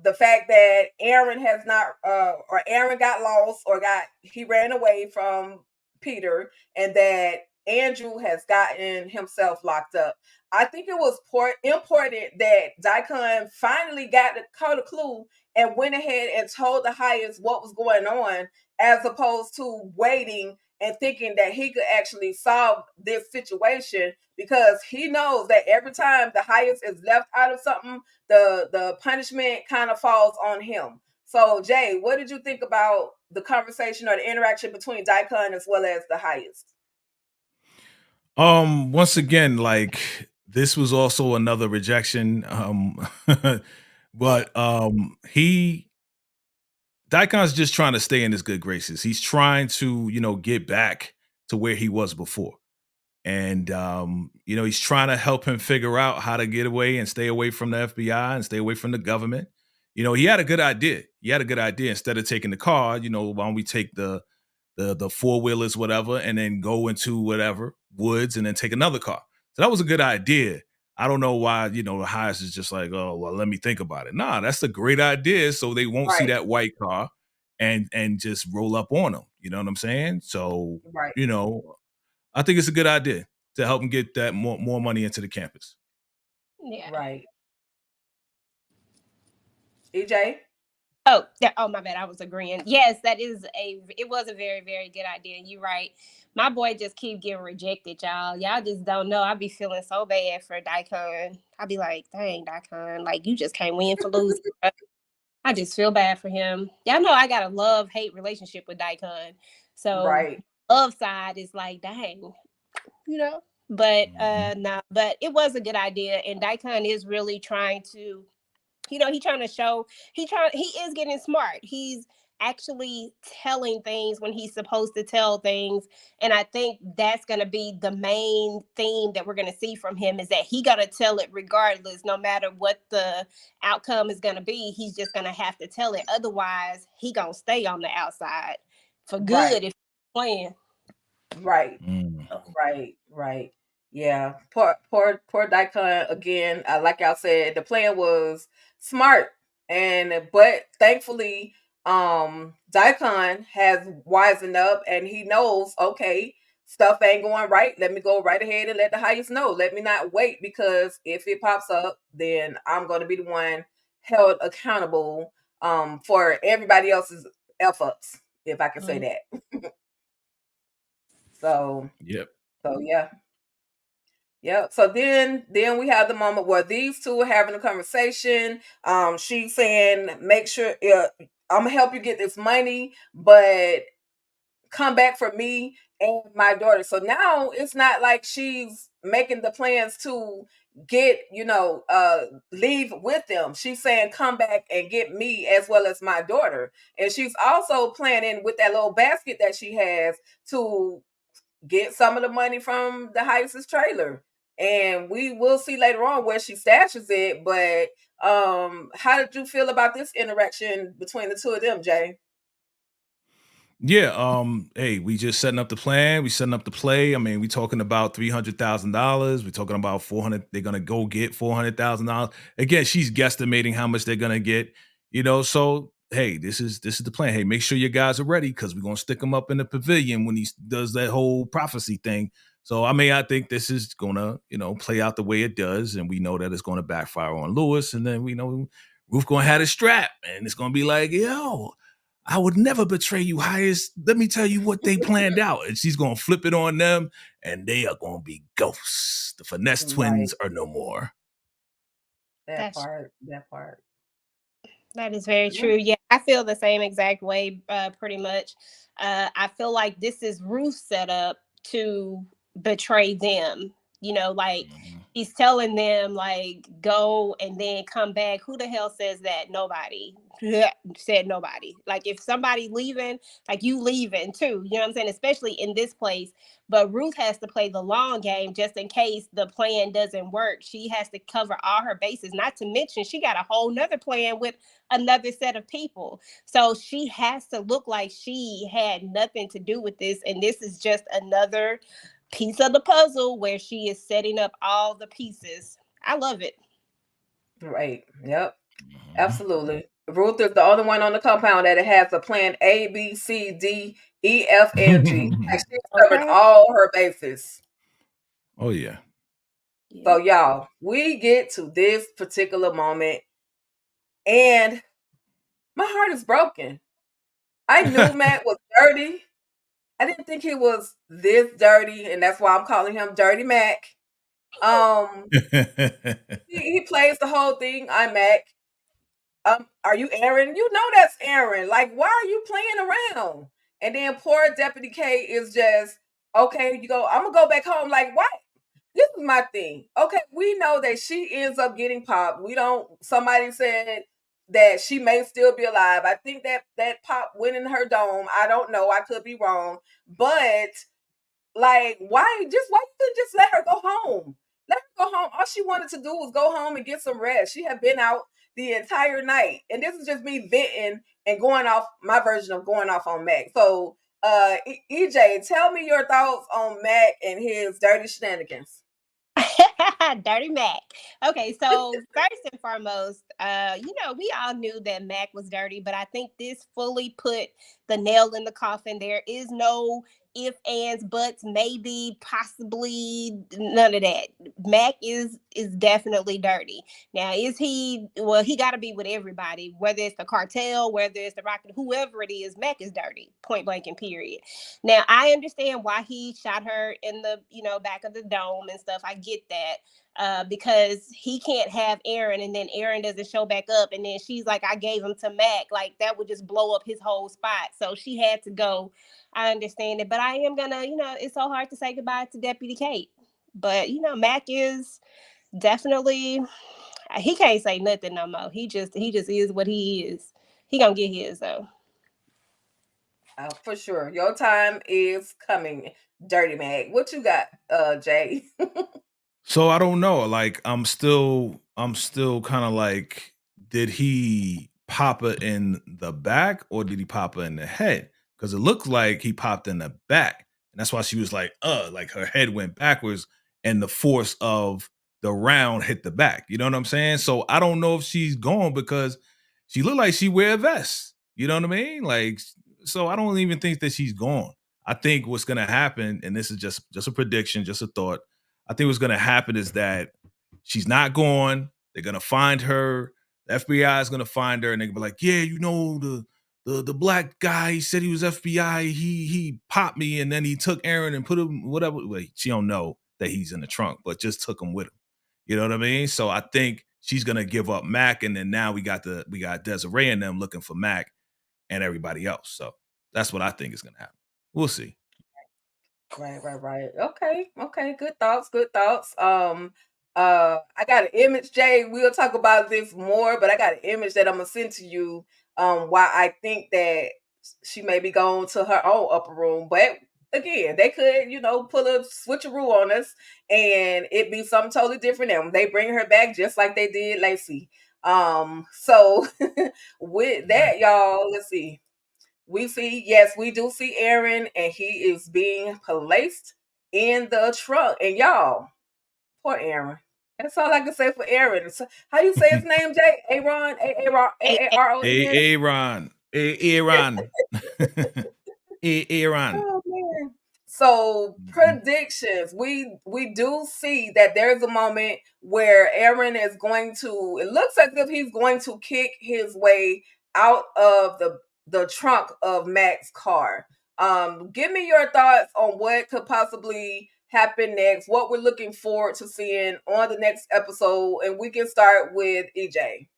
The fact that Aaron has not or Aaron got lost or he ran away from Peter, and that Andrew has gotten himself locked up. I think it was important that Daikon finally caught a clue and went ahead and told the highest what was going on, as opposed to waiting and thinking that he could actually solve this situation, because he knows that every time the highest is left out of something, the punishment kind of falls on him. So Jay, what did you think about the conversation or the interaction between Daikon as well as the highest? Once again, like, this was also another rejection. But Daikon's just trying to stay in his good graces. He's trying to, get back to where he was before. And he's trying to help him figure out how to get away and stay away from the FBI and stay away from the government. He had a good idea. Instead of taking the car, why don't we take the four-wheelers, whatever, and then go into whatever woods and then take another car. So that was a good idea. I don't know why, the highest is just like, oh, well, let me think about it. Nah, that's a great idea. So they won't see that white car and just roll up on them. You know what I'm saying? So, Right. I think it's a good idea to help them get that more money into the campus. Yeah. Right. EJ? Oh, my bad. I was agreeing. Yes, it was a very, very good idea. You're right. My boy just keep getting rejected, y'all. Y'all just don't know. I be feeling so bad for Daikon. I be like, dang, Daikon, like, you just can't win for losing. I just feel bad for him. Y'all know I got a love-hate relationship with Daikon. So right. Love side is like, dang, But no, but it was a good idea. And Daikon is really trying to, he trying to show, he is getting smart. He's actually telling things when he's supposed to tell things. And I think that's going to be the main theme that we're going to see from him, is that he got to tell it regardless, no matter what the outcome is going to be. He's just going to have to tell it. Otherwise, he going to stay on the outside for good if he's playing. Right. Right. Yeah. Poor Daikon again. Like y'all said, the plan was smart, but thankfully, Daikon has wisened up and he knows, okay, stuff ain't going right. Let me go right ahead and let the highest know. Let me not wait, because if it pops up, then I'm going to be the one held accountable for everybody else's F ups, if I can say that. So Yep. So yeah. So then we have the moment where these two are having a conversation. She's saying, make sure I'm gonna help you get this money, but come back for me and my daughter. So now it's not like she's making the plans to get, leave with them. She's saying, come back and get me as well as my daughter. And she's also planning with that little basket that she has to get some of the money from the highest trailer. And we will see later on where she stashes it. But how did you feel about this interaction between the two of them, Jay? Yeah, hey, we just setting up the plan, we setting up the play. I mean, we talking about $300,000, we're talking about 400, they're gonna go get $400,000. Again, she's guesstimating how much they're gonna get, so hey, this is the plan. Hey, make sure your guys are ready, because we're gonna stick them up in the pavilion when he does that whole prophecy thing. So I mean, I think this is gonna, play out the way it does, and we know that it's gonna backfire on Lewis, and then we know Ruth gonna have a strap, and it's gonna be like, yo, I would never betray you, highest. Let me tell you what they planned out, and she's gonna flip it on them, and they are gonna be ghosts. The finesse twins are no more. That part. That is very true. Yeah, I feel the same exact way, pretty much. I feel like this is Ruth's setup to betray them. Like he's telling them, like, go and then come back. Who the hell says that? Nobody said nobody. Like, if somebody leaving, like, you leaving too. You know what I'm saying? Especially in this place. But Ruth has to play the long game just in case the plan doesn't work. She has to cover all her bases. Not to mention, she got a whole nother plan with another set of people. So she has to look like she had nothing to do with this. And this is just another piece of the puzzle where she is setting up all the pieces. I love it. Right. Yep. Absolutely. Ruth is the only one on the compound that has a plan A, B, C, D, E, F, and G. Like, she's covered all her bases. Oh yeah. So y'all, we get to this particular moment, and my heart is broken. I knew Matt was dirty. I didn't think he was this dirty, and that's why I'm calling him Dirty Mac. He plays the whole thing. I'm Mac. Are you Aaron? You know that's Aaron. Like, why are you playing around? And then poor Deputy K is just, okay, you go, I'm gonna go back home. Like, what? This is my thing. Okay, we know that she ends up getting popped. Somebody said that she may still be alive. I think that pop went in her dome. I don't know. I could be wrong. But like, why you couldn't just let her go home? Let her go home. All she wanted to do was go home and get some rest. She had been out the entire night. And this is just me venting and going off my version of going off on Mac. So EJ, tell me your thoughts on Mac and his dirty shenanigans. Dirty Mac. Okay, so first and foremost, we all knew that Mac was dirty, but I think this fully put the nail in the coffin. There is no if, ands, buts, maybe, possibly, none of that. Mac is definitely dirty. Now, is he? Well, he got to be with everybody, whether it's the cartel, whether it's the Rocket, whoever it is. Mac is dirty, point blank and period. Now, I understand why he shot her in the back of the dome and stuff. I get that. Because he can't have Aaron, and then Aaron doesn't show back up, and then she's like, I gave him to Mac. Like, that would just blow up his whole spot. So she had to go. I understand it, but I am gonna, it's so hard to say goodbye to Deputy Kate. But Mac is definitely, he can't say nothing no more. He just is what he is. He gonna get his though. For sure. Your time is coming, Dirty Mac. What you got, Jay? So I don't know. Like, I'm still kind of like, did he pop her in the back or did he pop her in the head? Because it looked like he popped in the back. And that's why she was like her head went backwards and the force of the round hit the back. You know what I'm saying? So I don't know if she's gone because she looked like she wear a vest. You know what I mean? Like, so I don't even think that she's gone. I think what's gonna happen, and this is just a prediction, just a thought. I think what's gonna happen is that she's not gone. They're gonna find her. The FBI is gonna find her, and they're gonna be like, "Yeah, the black guy. He said he was FBI. He popped me, and then he took Aaron and put him whatever." Wait, she don't know that he's in the trunk, but just took him with him. You know what I mean? So I think she's gonna give up Mac, and then now we got Desiree and them looking for Mac and everybody else. So that's what I think is gonna happen. We'll see. Right. Okay. Good thoughts. I got an image, Jay. We'll talk about this more, but I got an image that I'm gonna send to you. Why I think that she may be going to her own upper room, but again, they could, pull a switcheroo on us, and it be something totally different. And they bring her back just like they did Lacey. So with that, y'all, let's see. We do see Aaron, and he is being placed in the trunk. And y'all, poor Aaron. That's all I can say for Aaron. So, how do you say his name, Jay? Aaron, Aaron. Oh man. So Mhm. predictions, we do see that there's a moment where Aaron is going to. It looks as if he's going to kick his way out of the trunk of Mac's car. Give me your thoughts on what could possibly happen next. What we're looking forward to seeing on the next episode, and we can start with EJ.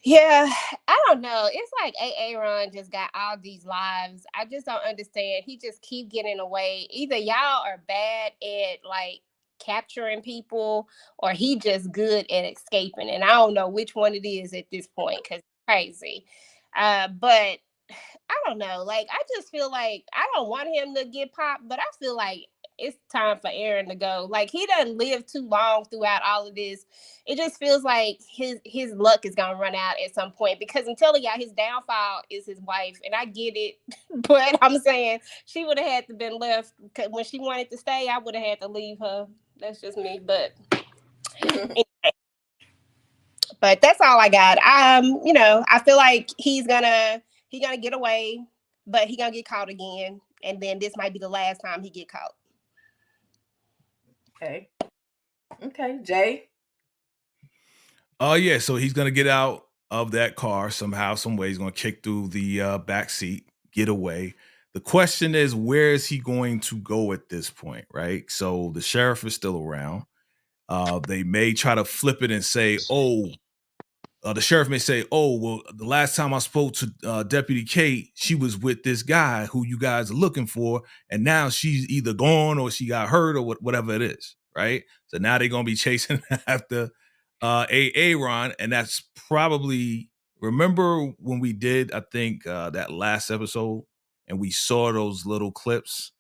Yeah, I don't know. It's like Aaron just got all these lives. I just don't understand. He just keep getting away. Either y'all are bad at like capturing people, or he just good at escaping. And I don't know which one it is at this point because it's crazy. But I don't know. Like, I just feel like I don't want him to get popped, but I feel like it's time for Aaron to go. Like, he doesn't live too long throughout all of this. It just feels like his luck is gonna run out at some point because I'm telling y'all, his downfall is his wife, and I get it, but I'm saying she would have had to been left when she wanted to stay. I would have had to leave her. That's just me, but. But that's all I got. I feel like he's gonna get away, but he gonna get caught again, and then this might be the last time he get caught. Okay, Jay. Oh yeah, so he's gonna get out of that car somehow, some way. He's gonna kick through the back seat, get away. The question is, where is he going to go at this point, right? So the sheriff is still around. They may try to flip it and say, "Oh, the sheriff may say, "Oh, well, the last time I spoke to Deputy Kate, she was with this guy who you guys are looking for, and now she's either gone or she got hurt or whatever it is, right?" So now they're gonna be chasing after Aaron, and that's probably remember when we did, I think that last episode, and we saw those little clips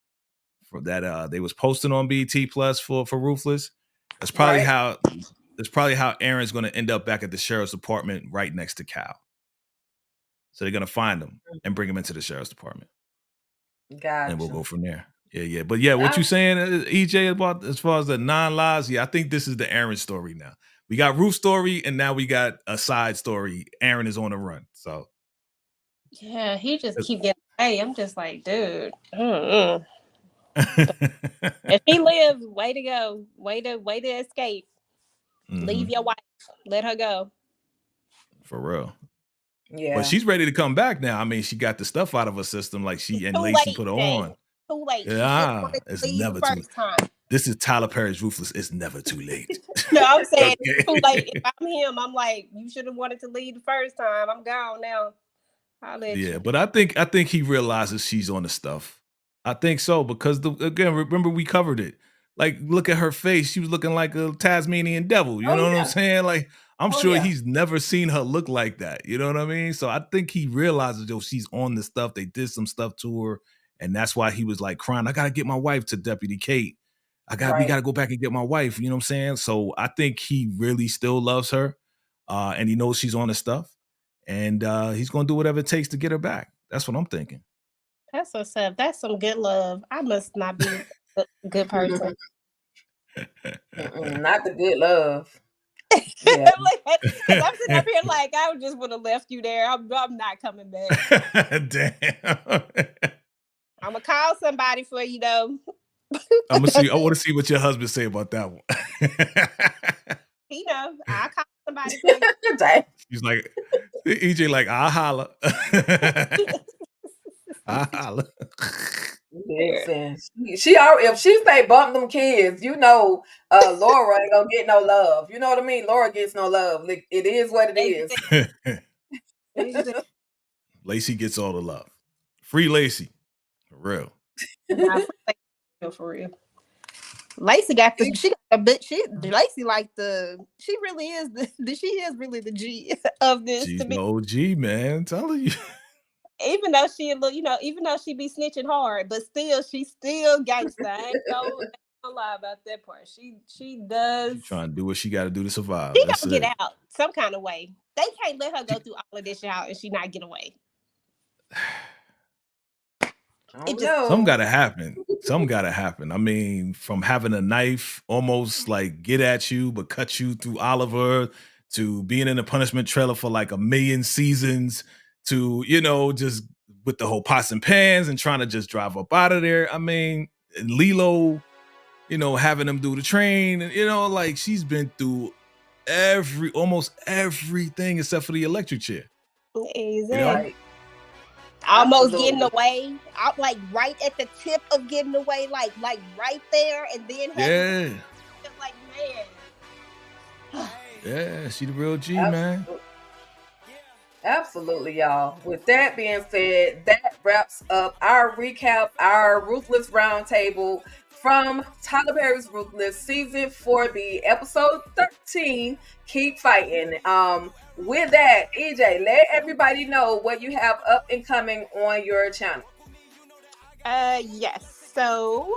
for that they was posting on BT Plus for Ruthless. That's probably Right. how Aaron's going to end up back at the sheriff's department right next to Cal. So they're going to find him and bring him into the sheriff's department. Gotcha. And we'll go from there. Yeah. But yeah, what you saying, EJ, about as far as the 9 lives? Yeah, I think this is the Aaron story now. We got Ruth's story, and now we got a side story. Aaron is on the run. So yeah, he just keep getting away. I'm just like, dude. If he lives, way to go. Way to escape. Mm-hmm. Leave your wife. Let her go. For real. Yeah. But she's ready to come back now. I mean, she got the stuff out of her system, like Lacey put her on. Too late. Yeah, it's never too late. Time. This is Tyler Perry's Ruthless. It's never too late. No, I'm saying it's too late. If I'm him, I'm like, you should have wanted to leave the first time. I'm gone now. I'll let you. But I think he realizes she's on the stuff. I think so because again, remember we covered it. Like, look at her face. She was looking like a Tasmanian devil. You know what I'm saying? Like, I'm sure he's never seen her look like that. You know what I mean? So I think he realizes, she's on the stuff. They did some stuff to her, and that's why he was like crying. I gotta get my wife to Deputy Kate. We gotta go back and get my wife. You know what I'm saying? So I think he really still loves her, and he knows she's on the stuff, and he's gonna do whatever it takes to get her back. That's what I'm thinking. That's what's up. That's some good love. I must not be a good person. Not the good love. Yeah. I'm sitting up here like I just would have left you there. I'm not coming back. Damn. I'm gonna call somebody for you though. I want to see what your husband say about that one. He know. I'll call somebody for you. He's like, EJ, like, I'll holler. I'll holler. Listen, if she say bump them kids, Laura ain't gonna get no love. You know what I mean? Laura gets no love. It is what it is. Lacey gets all the love. Free Lacey. For real. For real. Lacey got the Lacey like she really is she is really the G of this. She's the OG, man. I'm telling you. Even though even though she be snitching hard, but still she's still gangsta. I ain't gonna lie about that part. She does. She's trying to do what she got to do to survive. She gonna get out some kind of way. They can't let her go through all of this out and she not get away. Something gotta happen. Something gotta happen. I mean, from having a knife almost like get at you but cut you through Oliver, to being in a punishment trailer for like 1 million seasons, to just with the whole pots and pans and trying to just drive up out of there. I mean, Lilo, having them do the train, and like she's been through almost everything except for the electric chair. Exactly. Right. Almost Absolutely. getting away. Out like right at the tip of getting away, like right there, and then Yeah. like man. Yeah, she the real G, man. Absolutely, y'all. With that being said, that wraps up our recap, our Ruthless Roundtable from Tyler Perry's Ruthless Season 4B, Episode 13, Keep Fighting. With that, EJ, let everybody know what you have up and coming on your channel. Yes. So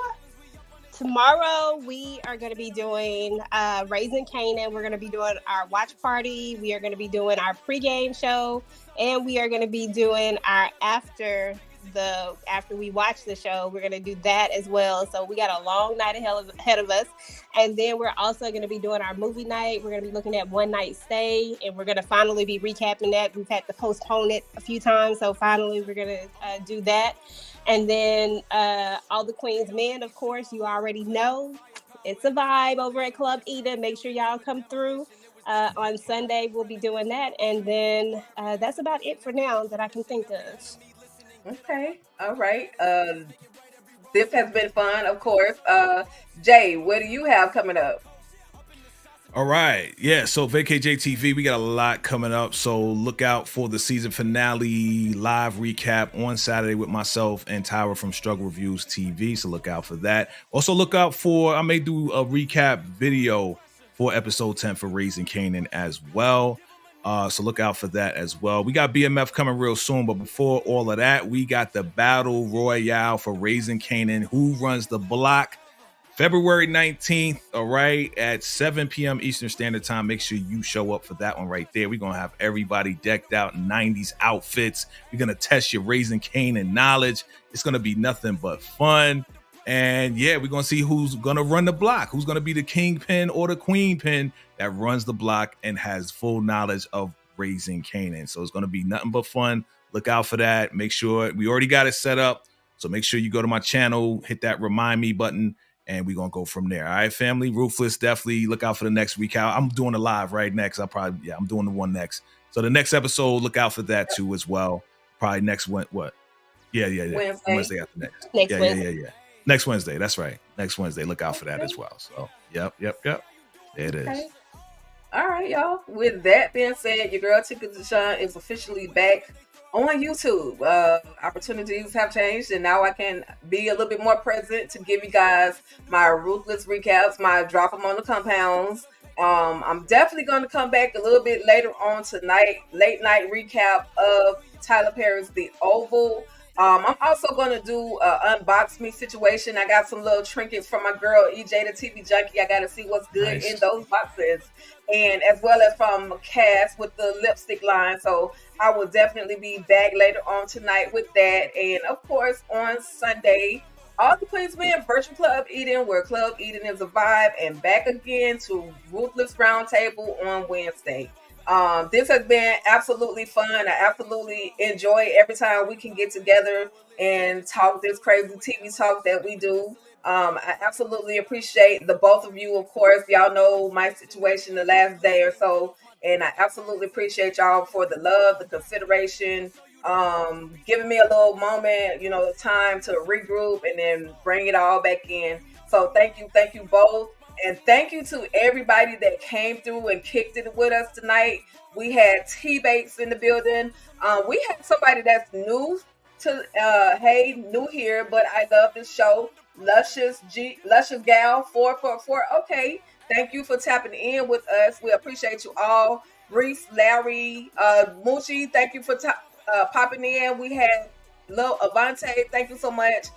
tomorrow we are going to be doing Raising Kanan. We're going to be doing our watch party. We are going to be doing our pregame show, and we are going to be doing our after we watch the show. We're going to do that as well. So we got a long night ahead of us, and then we're also going to be doing our movie night. We're going to be looking at One Night Stay, and we're going to finally be recapping that. We've had to postpone it a few times, so finally we're going to do that. And then All the Queen's Men, of course, you already know. It's a vibe over at Club Eden. Make sure y'all come through. On Sunday, we'll be doing that. And then that's about it for now that I can think of. Okay. All right. This has been fun, of course. Jay, what do you have coming up? All right. Yeah. So VKJ TV, we got a lot coming up. So look out for the season finale live recap on Saturday with myself and Tyra from Struggle Reviews TV. So look out for that. Also look out for, I may do a recap video for episode 10 for Raising Kanan as well. So look out for that as well. We got BMF coming real soon. But before all of that, we got the Battle Royale for Raising Kanan. Who runs the block? February 19th, all right, at 7 p.m. Eastern Standard Time. Make sure you show up for that one right there. We're going to have everybody decked out in 90s outfits. We're going to test your Raising Kanan knowledge. It's going to be nothing but fun. And yeah, we're going to see who's going to run the block, who's going to be the kingpin or the queenpin that runs the block and has full knowledge of Raising Kanan. So it's going to be nothing but fun. Look out for that. Make sure we already got it set up. So make sure you go to my channel, hit that remind me button, and we're going to go from there. All right, family? Ruthless, definitely look out for the next week. I'm doing a live right next. I'm doing the one next. So the next episode, look out for that too as well. Probably next what? Yeah. Wednesday after next. Yeah. Next Wednesday. That's right. Next Wednesday. Look out for that as well. So, yep. There it is. All right, y'all. With that being said, your girl Tika Deshawn is officially back on YouTube. Opportunities have changed, and now I can be a little bit more present to give you guys my Ruthless recaps, my drop them on the compounds. I'm definitely going to come back a little bit later on tonight, late night recap of Tyler Perry's The Oval. I'm also going to do an unbox me situation. I got some little trinkets from my girl EJ the TV Junkie. I got to see what's good in those boxes, and as well as from Cass with the lipstick line. So I will definitely be back later on tonight with that. And of course, on Sunday, All the Queen's Men Virtual Club Eden, where Club Eden is a vibe, and back again to Ruthless Roundtable on Wednesday. This has been absolutely fun. I absolutely enjoy every time we can get together and talk this crazy TV talk that we do. I absolutely appreciate the both of you. Of course, y'all know my situation the last day or so, and I absolutely appreciate y'all for the love, the consideration, giving me a little moment, time to regroup and then bring it all back in. So thank you both. And thank you to everybody that came through and kicked it with us tonight. We had T-Bakes in the building. We had somebody that's new here, but I love this show. Luscious Gal 444. Okay, thank you for tapping in with us. We appreciate you all. Reese, Larry, Moochie, thank you for popping in. We had Lil Avante. Thank you so much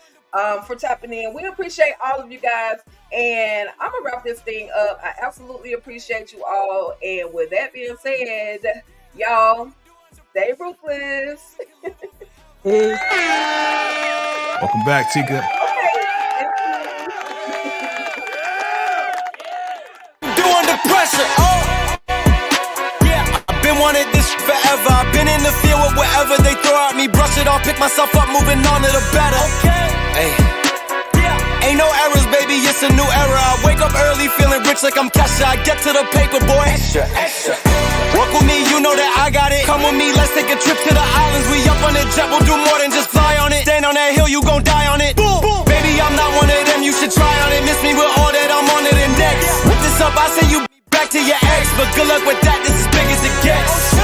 for tapping in. We appreciate all of you guys. And I'm going to wrap this thing up. I absolutely appreciate you all. And with that being said, y'all, stay ruthless. Welcome back, Tika. Do under pressure. Oh, yeah, I've been wanted this forever. I've been in the field with whatever they throw at me. Brush it off, pick myself up, moving on to the better. Hey. Ain't no errors, baby, it's a new era. I wake up early, feeling rich like I'm Kesha. I get to the paper, boy. Extra, extra. Walk with me, you know that I got it. Come with me, let's take a trip to the islands. We up on the jet, we'll do more than just fly on it. Stand on that hill, you gon' die on it. Boom, boom. Baby, I'm not one of them, you should try on it. Miss me with all that, I'm on it and next. Whip this up, I say you back to your ex. But good luck with that, this is big as it gets.